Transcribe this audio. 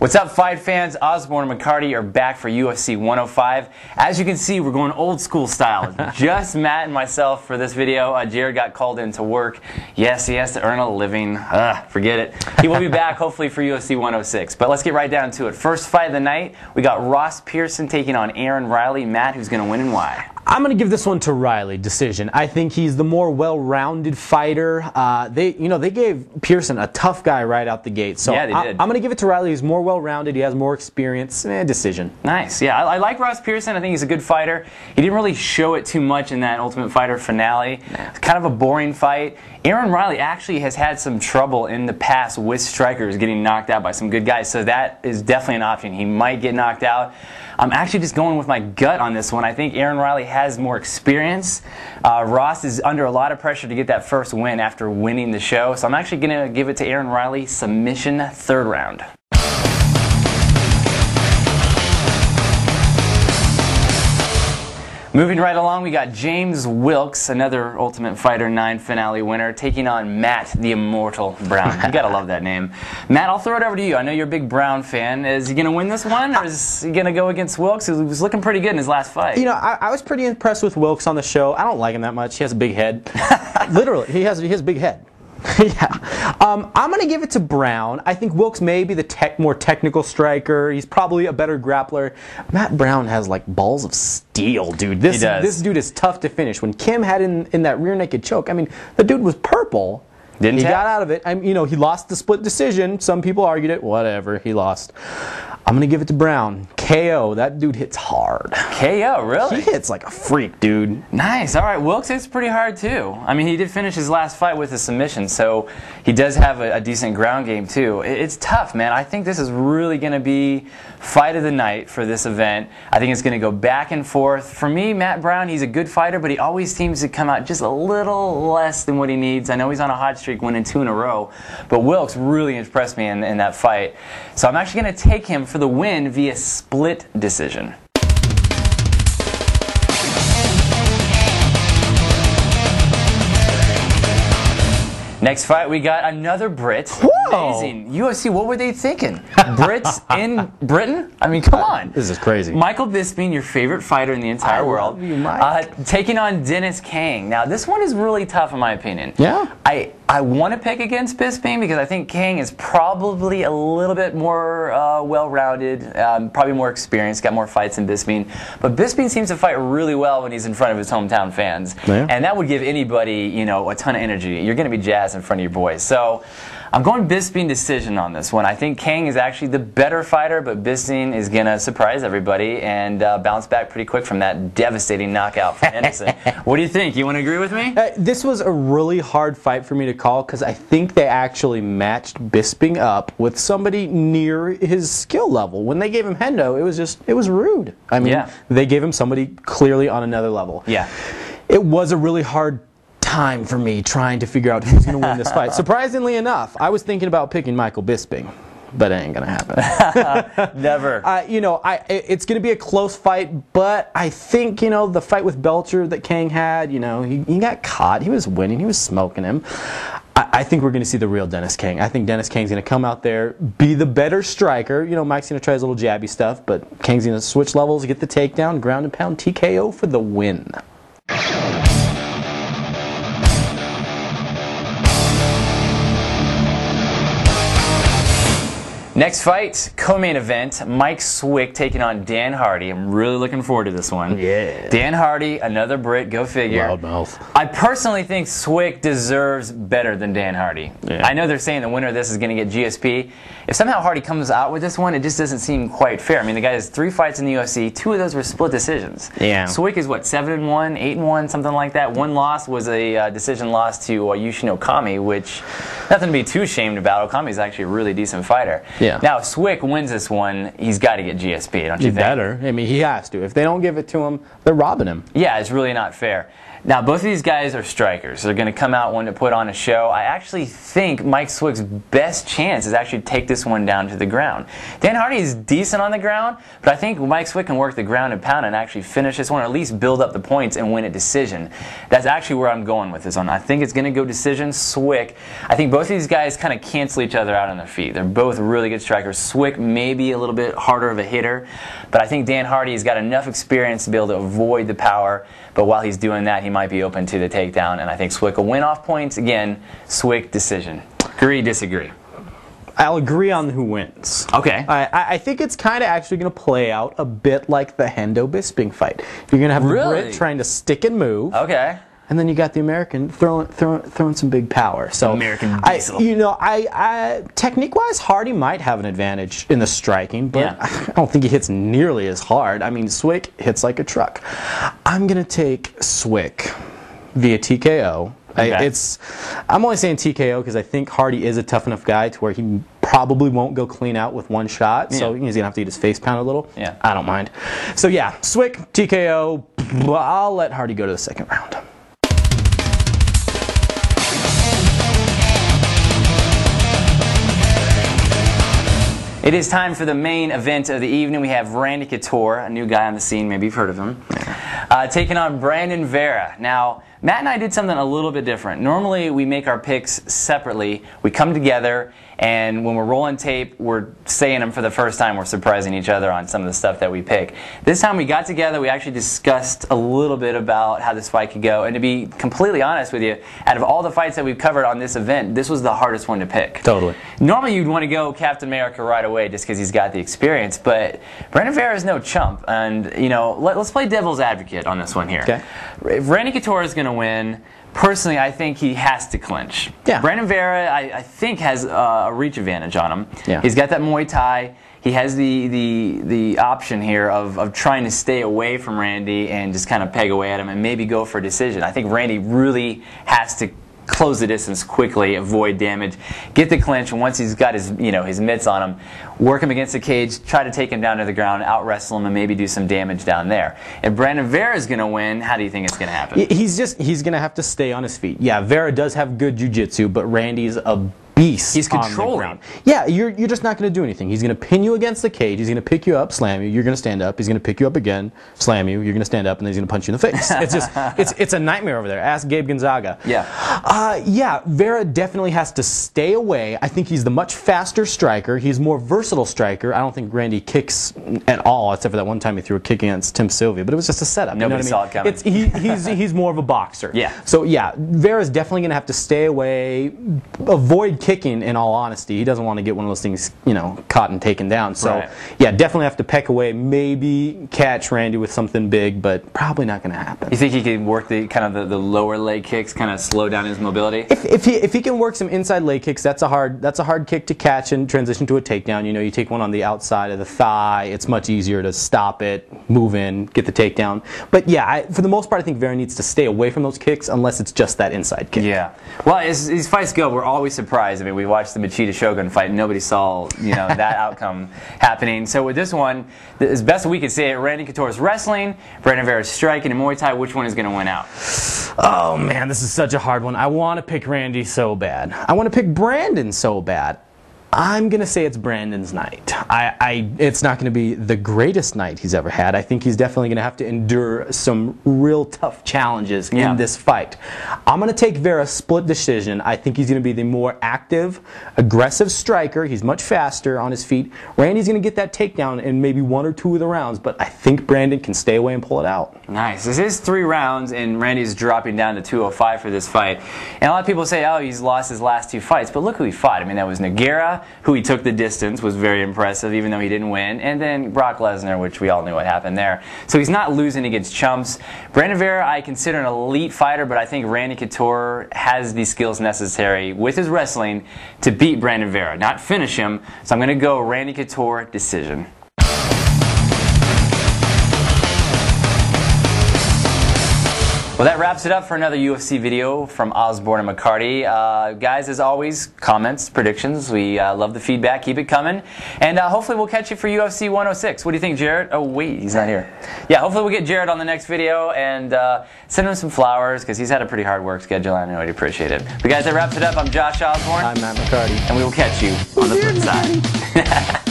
What's up, fight fans? Osborne and McCarty are back for UFC 105. As you can see, we're going old school style. Just Matt and myself for this video. Jared got called in to work. Yes, he has to earn a living. Forget it. He will be back hopefully for UFC 106. But let's get right down to it. First fight of the night, we got Ross Pearson taking on Aaron Riley. Matt, who's going to win and why? I'm going to give this one to Riley, decision. I think he's the more well-rounded fighter. They gave Pearson a tough guy right out the gate. So yeah, they did. I'm going to give it to Riley. He's more well-rounded. He has more experience. Decision. Nice. Yeah, I like Ross Pearson. I think he's a good fighter. He didn't really show it too much in that Ultimate Fighter finale. It's kind of a boring fight. Aaron Riley actually has had some trouble in the past with strikers getting knocked out by some good guys, so that is definitely an option. He might get knocked out. I'm actually just going with my gut on this one. I think Aaron Riley has more experience. Ross is under a lot of pressure to get that first win after winning the show, so I'm actually going to give it to Aaron Riley, submission, third round. Moving right along, we got James Wilkes, another Ultimate Fighter 9 finale winner, taking on Matt the Immortal Brown. You gotta love that name. Matt, I'll throw it over to you. I know you're a big Brown fan. Is he gonna win this one, or is he gonna go against Wilkes, who was looking pretty good in his last fight? You know, I was pretty impressed with Wilkes on the show. I don't like him that much. He has a big head. Literally, he has a big head. Yeah. I'm going to give it to Brown. I think Wilkes may be the more technical striker. He's probably a better grappler. Matt Brown has like balls of steel, dude. This dude is tough to finish. When Kim had in that rear naked choke, I mean, the dude was purple. He got out of it. He lost the split decision. Some people argued it. Whatever. He lost. I'm going to give it to Brown. KO. That dude hits hard. KO, really? He hits like a freak, dude. Nice. All right. Wilkes hits pretty hard, too. I mean, he did finish his last fight with a submission, so he does have a decent ground game, too. It's tough, man. I think this is really going to be fight of the night for this event. I think it's going to go back and forth. For me, Matt Brown, he's a good fighter, but he always seems to come out just a little less than what he needs. I know he's on a hot streak, winning 2 in a row, but Wilkes really impressed me in that fight. So I'm actually going to take him for the win via split decision. Next fight, we got another Brit. Whoa. Amazing. UFC, what were they thinking? Brits in Britain? I mean, come on. This is crazy. Michael Bisping, your favorite fighter in the entire world, you, Mike. taking on Dennis Kang. Now, this one is really tough in my opinion. Yeah? I want to pick against Bisping because I think Kang is probably a little bit more well-rounded, probably more experienced, got more fights than Bisping. But Bisping seems to fight really well when he's in front of his hometown fans. Yeah. And that would give anybody, a ton of energy. You're going to be jazzed in front of your boys. So I'm going Bisping decision on this one. I think Kang is actually the better fighter, but Bisping is going to surprise everybody and bounce back pretty quick from that devastating knockout from Henderson. What do you think? You want to agree with me? This was a really hard fight for me to call because I think they actually matched Bisping up with somebody near his skill level. When they gave him Hendo, it was rude. I mean, they gave him somebody clearly on another level. Yeah. It was a really hard time for me trying to figure out who's going to win this fight. Surprisingly enough, I was thinking about picking Michael Bisping, but it ain't going to happen. Never. It's going to be a close fight, but I think, the fight with Belcher that Kang had, he got caught. He was winning. He was smoking him. I think we're going to see the real Dennis Kang. I think Dennis Kang's going to come out there, be the better striker. Mike's going to try his little jabby stuff, but Kang's going to switch levels, get the takedown, ground and pound, TKO for the win. Next fight, co-main event, Mike Swick taking on Dan Hardy. I'm really looking forward to this one. Yeah. Dan Hardy, another Brit, go figure. Loudmouth. I personally think Swick deserves better than Dan Hardy. Yeah. I know they're saying the winner of this is going to get GSP. If somehow Hardy comes out with this one, it just doesn't seem quite fair. I mean, the guy has 3 fights in the UFC. 2 of those were split decisions. Yeah. Swick is what, 7-1, 8-1, something like that. 1 loss was a decision loss to Yushin Okami, which nothing to be too ashamed about. Okami's actually a really decent fighter. Yeah. Now, if Swick wins this one, he's got to get GSP, don't you think? Better. I mean, he has to. If they don't give it to him, they're robbing him. Yeah, it's really not fair. Now, both of these guys are strikers. They're going to come out, one to put on a show. I actually think Mike Swick's best chance is actually to take this one down to the ground. Dan Hardy is decent on the ground, but I think Mike Swick can work the ground and pound and actually finish this one, or at least build up the points and win a decision. That's actually where I'm going with this one. I think it's going to go decision, Swick. I think both of these guys kind of cancel each other out on their feet. They're both really good good striker. Swick may be a little bit harder of a hitter, but I think Dan Hardy's got enough experience to be able to avoid the power. But while he's doing that, he might be open to the takedown, and I think Swick will win off points. Again, Swick decision. Agree, disagree? I'll agree on who wins. Okay. I think it's kind of actually going to play out a bit like the Hendo Bisping fight. You're going to have the Brit trying to stick and move. Okay. And then you got the American throwing some big power. So American diesel. Technique-wise, Hardy might have an advantage in the striking, but I don't think he hits nearly as hard. I mean, Swick hits like a truck. I'm going to take Swick via TKO. Okay. I'm only saying TKO because I think Hardy is a tough enough guy to where he probably won't go clean out with one shot, so he's going to have to get his face pounded a little. Yeah. I don't mind. So yeah, Swick, TKO, I'll let Hardy go to the second round. It is time for the main event of the evening. We have Randy Couture, a new guy on the scene. Maybe you've heard of him. Taking on Brandon Vera. Now, Matt and I did something a little bit different. Normally, we make our picks separately. We come together, and when we're rolling tape, we're saying them for the first time. We're surprising each other on some of the stuff that we pick. This time we got together, we actually discussed a little bit about how this fight could go. And to be completely honest with you, out of all the fights that we've covered on this event, this was the hardest one to pick. Totally. Normally you'd want to go Captain America right away just because he's got the experience, but Brandon Vera is no chump. And, you know, let's play devil's advocate on this one here. Okay. If Randy Couture is going to win, personally, I think he has to clinch. Yeah. Brandon Vera, I think, has a reach advantage on him. Yeah. He's got that Muay Thai. He has the option here of trying to stay away from Randy and just kind of peg away at him and maybe go for a decision. I think Randy really has to close the distance quickly, avoid damage, get the clinch, and once he's got his his mitts on him, work him against the cage, try to take him down to the ground, out wrestle him, and maybe do some damage down there. If Brandon Vera is going to win, how do you think it's going to happen? He's going to have to stay on his feet. Yeah, Vera does have good jiu-jitsu, but Randy's a beast. He's controlling. Yeah, you're just not going to do anything. He's going to pin you against the cage. He's going to pick you up, slam you. You're going to stand up. He's going to pick you up again, slam you. You're going to stand up, and then he's going to punch you in the face. It's just it's a nightmare over there. Ask Gabe Gonzaga. Yeah. Yeah. Vera definitely has to stay away. I think he's the much faster striker. He's more versatile striker. I don't think Randy kicks at all, except for that one time he threw a kick against Tim Sylvia, but it was just a setup. Nobody saw it coming. He's more of a boxer. Yeah. So yeah, Vera's definitely going to have to stay away, avoid kicking. In all honesty, he doesn't want to get one of those things, caught and taken down. So yeah, definitely have to peck away. Maybe catch Randy with something big, but probably not going to happen. You think he could work the lower leg kicks, kind of slow down his mobility? If he can work some inside leg kicks, that's a hard kick to catch and transition to a takedown. You take one on the outside of the thigh, it's much easier to stop it, move in, get the takedown. But yeah, for the most part, I think Vera needs to stay away from those kicks unless it's just that inside kick. Yeah. Well, as these fights go, we're always surprised. I mean, we watched the Machida Shogun fight, and nobody saw that outcome happening. So with this one, as best we could say it, Randy Couture is wrestling, Brandon Vera is striking, and Muay Thai. Which one is going to win out? Oh man, this is such a hard one. I want to pick Randy so bad. I want to pick Brandon so bad. I'm going to say it's Brandon's night. It's not going to be the greatest night he's ever had. I think he's definitely going to have to endure some real tough challenges in this fight. I'm going to take Vera's split decision. I think he's going to be the more active, aggressive striker. He's much faster on his feet. Randy's going to get that takedown in maybe one or two of the rounds, but I think Brandon can stay away and pull it out. Nice. This is 3 rounds, and Randy's dropping down to 205 for this fight. And a lot of people say, oh, he's lost his last 2 fights, but look who he fought. I mean, that was Nogueira, who he took the distance, was very impressive, even though he didn't win, and then Brock Lesnar, which we all knew what happened there. So he's not losing against chumps. Brandon Vera, I consider an elite fighter, but I think Randy Couture has the skills necessary with his wrestling to beat Brandon Vera, not finish him. So I'm going to go Randy Couture decision. Well, that wraps it up for another UFC video from Osborne and McCarty. Guys, as always, comments, predictions. We love the feedback. Keep it coming. And hopefully we'll catch you for UFC 106. What do you think, Jared? Oh, wait, he's not here. Yeah, hopefully we'll get Jared on the next video and send him some flowers because he's had a pretty hard work schedule. I know he'd appreciate it. But guys, that wraps it up. I'm Josh Osborne. I'm Matt McCarty. And we will catch you on the flip side.